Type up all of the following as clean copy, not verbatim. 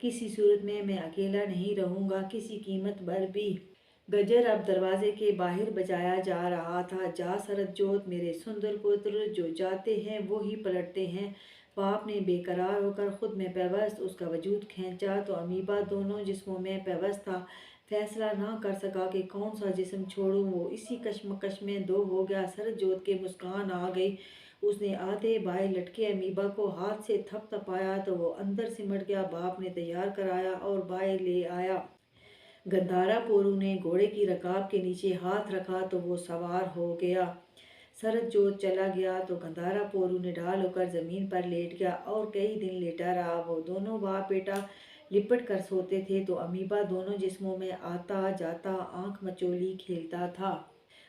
کسی صورت میں اکیلا نہیں رہوں گا، کسی قیمت پر بھی۔ گجر اب دروازے کے باہر بجایا جا رہا تھا۔ جا سرد جوت میرے سندر پتر، جو جاتے ہیں وہی پلٹتے ہیں۔ باپ نے بے قرار ہو کر خود میں پیوست اس کا وجود کھینچا تو امیبا دونوں جسموں میں پیوست تھا۔ فیصلہ نہ کر سکا کہ کون سا جسم چھوڑوں، وہ اسی کشمکش میں دو ہو گیا۔ سرد جوت کے مسکان آ گئی۔ اس نے آدھے بائیں لٹکے امیبا کو ہاتھ سے تھپ تھپایا تو وہ اندر سمٹ گیا۔ باپ نے تیار کرایا اور بائیں لے آیا۔ گندھارا پورو نے گھوڑے کی رکاب کے نیچے ہاتھ رکھا تو وہ سوار ہو گیا۔ سرد جوت چلا گیا تو گندھارا پورو نڈھال ہو کر زمین پر لیٹ گیا اور کئی دن لیٹا رہا۔ وہ دونوں باپ بیٹا لپٹ کر سوتے تھے تو امیبا دونوں جسموں میں آتا جاتا آنکھ مچولی کھیلتا تھا۔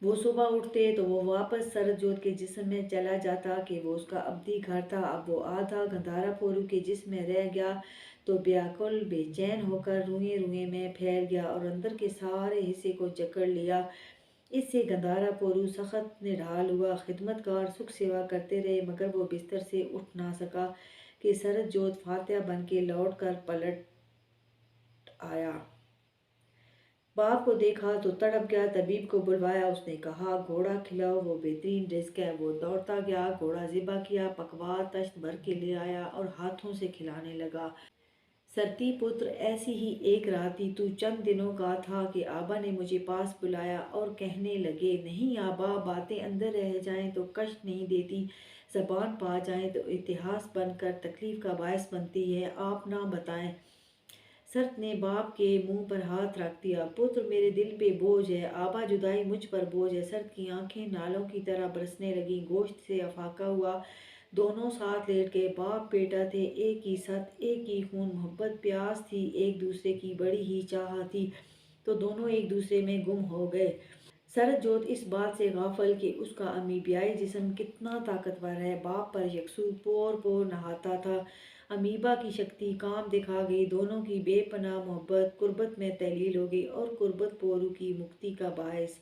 وہ صبح اٹھتے تو وہ واپس سرد جوت کے جسم میں چلا جاتا کہ وہ اس کا ابدی گھر تھا۔ اب وہ آدھا گندھارا پورو کے جسم میں رہ گیا تو بیاکل بے چین ہو کر روئیں روئیں میں پھیل گیا اور اندر کے سارے حصے کو جکڑ لیا۔ اس سے گندھارا پورو سخت نڈھال ہوا۔ خدمت گار سکھ سیوا کرتے رہے مگر وہ بستر سے اٹھ نہ سکا کہ سرد جوت فاتحہ بن کے لوٹ کر پلٹ آیا۔ باپ کو دیکھا تو تڑپ گیا۔ طبیب کو بلوایا۔ اس نے کہا گھوڑا کھلاؤ، وہ بہترین رزق ہے۔ وہ دوڑتا گیا، گھوڑا ذبح کیا، پکوان تشت بھر کے لے آیا اور ہاتھوں سے کھلانے لگا۔ سرتی پتر، ایسی ہی ایک رات تھی، تو چند دنوں کا تھا کہ آبا نے مجھے پاس بلایا اور کہنے لگے، نہیں آبا، باتیں اندر رہ جائیں تو کشٹ نہیں دیتی، زبان پا جائیں تو اتہاس بن کر تکلیف کا باعث بنتی ہے، آپ نہ بتائیں۔ سرت نے باپ کے منہ پر ہاتھ رکھ دیا۔ پتر، میرے دل پہ بوجھ ہے، آبا جدائی مجھ پر بوجھ ہے۔ سرت کی آنکھیں نالوں کی طرح برسنے لگیں، گوشت سے افاقہ ہوا۔ دونوں ساتھ لیٹ گئے۔ باپ بیٹا تھے، ایک ہی ست، ایک ہی خون، محبت پیاس تھی ایک دوسرے کی بڑی ہی چاہت تھی، تو دونوں ایک دوسرے میں گم ہو گئے۔ سرد جوت اس بات سے غافل کہ اس کا امیبیائی جسم کتنا طاقتور ہے، باپ پر یکسو پور پور نہاتا تھا۔ امیبا کی شکتی کام دکھا گئی۔ دونوں کی بے پناہ محبت قربت میں تحلیل ہو گئی اور قربت پورو کی مکتی کا باعث۔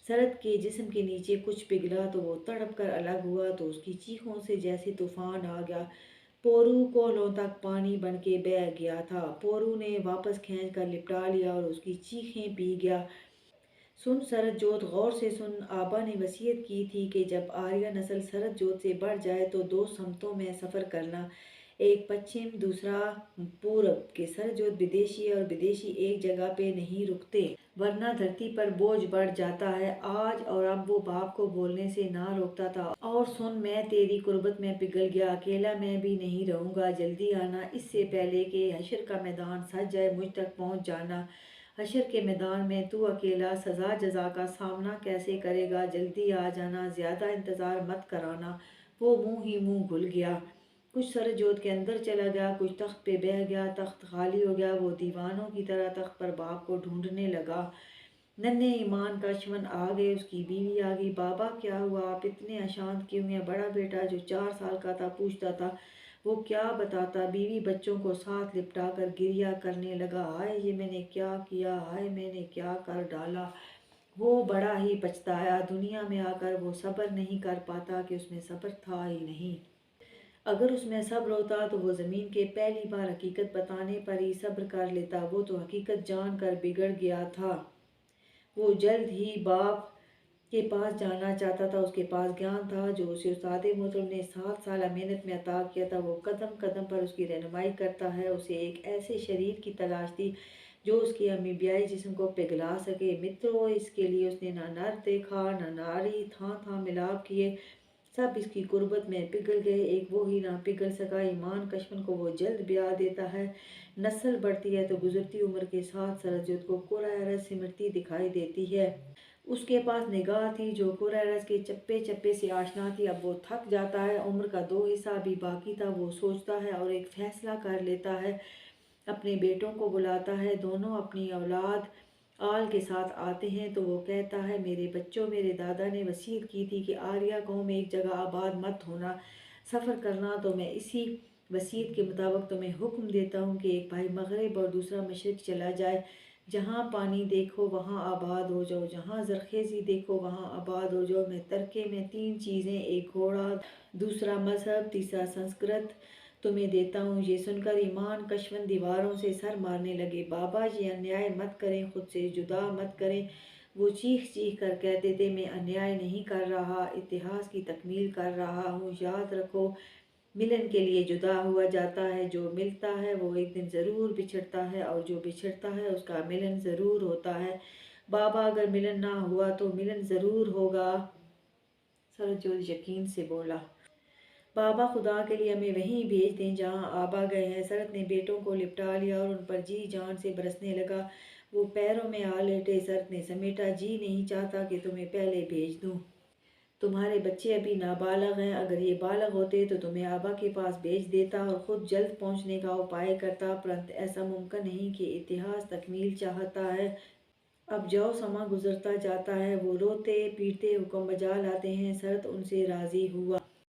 سرد کے جسم کے نیچے کچھ پگھلا تو وہ تڑپ کر الگ ہوا تو اس کی چیخوں سے جیسے طوفان آ گیا۔ پورو کوہلوں تک پانی بن کے بہہ گیا تھا۔ پورو نے واپس کھینچ کر لپٹا لیا اور اس کی چیخیں پی گیا۔ سن سرد جوت، غور سے سن، آبا نے وصیت کی تھی کہ جب آریہ نسل سرد جوت سے بڑھ جائے تو دو سمتوں میں سفر کرنا، ایک پچھم دوسرا پورب، کہ سرد جوت بدیشی ہے اور بدیشی ایک جگہ پہ نہیں رکتے، ورنہ دھرتی پر بوجھ بڑھ جاتا ہے۔ آج اور اب وہ باپ کو بولنے سے نہ روکتا تھا۔ اور سن، میں تیری قربت میں پگھل گیا، اکیلا میں بھی نہیں رہوں گا، جلدی آنا، اس سے پہلے کہ حشر کا میدان سج جائے مجھ تک پہنچ جانا۔ حشر کے میدان میں تو اکیلا سزا جزا کا سامنا کیسے کرے گا، جلدی آ جانا، زیادہ انتظار مت کرانا۔ وہ منہ ہی منہ گھل گیا۔ کچھ سرد جوت کے اندر چلا گیا، کچھ تخت پہ بیٹھ گیا۔ تخت خالی ہو گیا۔ وہ دیوانوں کی طرح تخت پر باپ کو ڈھونڈنے لگا۔ ننھے ایمان کا شون آ گئے، اس کی بیوی آ گئی۔ بابا کیا ہوا، آپ اتنے اشانت کیوں ہیں؟ بڑا بیٹا جو 4 سال کا تھا پوچھتا تھا۔ وہ کیا بتاتا؟ بیوی بچوں کو ساتھ لپٹا کر گریہ کرنے لگا، ہائے یہ میں نے کیا کیا، ہائے میں نے کیا کر ڈالا۔ وہ بڑا ہی پچھتایا۔ دنیا میں آ کر وہ صبر نہیں کر پاتا کہ اس میں صبر تھا ہی نہیں۔ اگر اس میں صبر ہوتا تو وہ زمین کے پہلی بار حقیقت بتانے پر ہی صبر کر لیتا۔ وہ تو حقیقت جان کر بگڑ گیا تھا۔ وہ جلد ہی باپ کے پاس جانا چاہتا تھا۔ اس کے پاس گیان تھا جو اسے استاد محترم نے 7 سالہ محنت میں عطا کیا تھا۔ وہ قدم قدم پر اس کی رہنمائی کرتا ہے۔ اسے ایک ایسے شریر کی تلاش تھی جو اس کے امیبیائی جسم کو پگھلا سکے۔ متروں، اس کے لیے اس نے نہ نر دیکھا نہ ناری، تھاں تھاں ملاپ کیے، سب اس کی قربت میں پگھل گئے، ایک وہ ہی نہ پگھل سکا۔ ایمان کشمن کو وہ جلد بیاہ دیتا ہے۔ نسل بڑھتی ہے تو گزرتی عمر کے ساتھ سرد جوت کو کرۂ ارض سمٹتی دکھائی دیتی ہے۔ اس کے پاس نگاہ تھی جو کرۂ ارض کے چپے چپے سے آشنا تھی۔ اب وہ تھک جاتا ہے، عمر کا 2 حصہ ابھی باقی تھا۔ وہ سوچتا ہے اور ایک فیصلہ کر لیتا ہے، اپنے بیٹوں کو بلاتا ہے۔ دونوں اپنی اولاد آل کے ساتھ آتے ہیں تو وہ کہتا ہے، میرے بچوں، میرے دادا نے وصیت کی تھی کہ آریہ قوم ایک جگہ آباد مت ہونا، سفر کرنا، تو میں اسی وصیت کے مطابق تمہیں حکم دیتا ہوں کہ ایک بھائی مغرب اور دوسرا مشرق چلا جائے، جہاں پانی دیکھو وہاں آباد ہو جاؤ، جہاں زرخیزی دیکھو وہاں آباد ہو جاؤ۔ میں ترکے میں 3 چیزیں، ایک گھوڑا، دوسرا مذہب، تیسرا سنسکرت، تمہیں دیتا ہوں۔ یہ سن کر ایمان کشمن دیواروں سے سر مارنے لگے۔ بابا جی انیائے مت کریں، خود سے جدا مت کریں۔ وہ چیخ چیخ کر کہتے تھے میں انیائے نہیں کر رہا، اتحاد کی تکمیل کر رہا ہوں۔ یاد رکھو ملن کے لیے جدا ہوا جاتا ہے، جو ملتا ہے وہ ایک دن ضرور بچھڑتا ہے، اور جو بچھڑتا ہے اس کا ملن ضرور ہوتا ہے۔ بابا اگر ملن نہ ہوا تو ملن ضرور ہوگا، سرت جوت یقین سے بولا۔ بابا خدا کے لیے ہمیں وہیں بھیج دیں جہاں آبا گئے ہیں۔ سرت نے بیٹوں کو لپٹا لیا اور ان پر جی جان سے برسنے لگا۔ وہ پیروں میں آ لیٹے۔ سرت نے سمیٹا، جی نہیں چاہتا کہ تمہیں پہلے بھیج دوں۔ تمہارے بچے ابھی نابالغ ہیں، اگر یہ بالغ ہوتے تو تمہیں آبا کے پاس بھیج دیتا اور خود جلد پہنچنے کا اپائے کرتا، پرنت ایسا ممکن نہیں کہ اتحاد تکمیل چاہتا ہے۔ اب جاؤ، سماں گزرتا جاتا ہے۔ وہ روتے پیٹتے حکم بجا لاتے ہیں۔ سرت ان سے راضی ہوا۔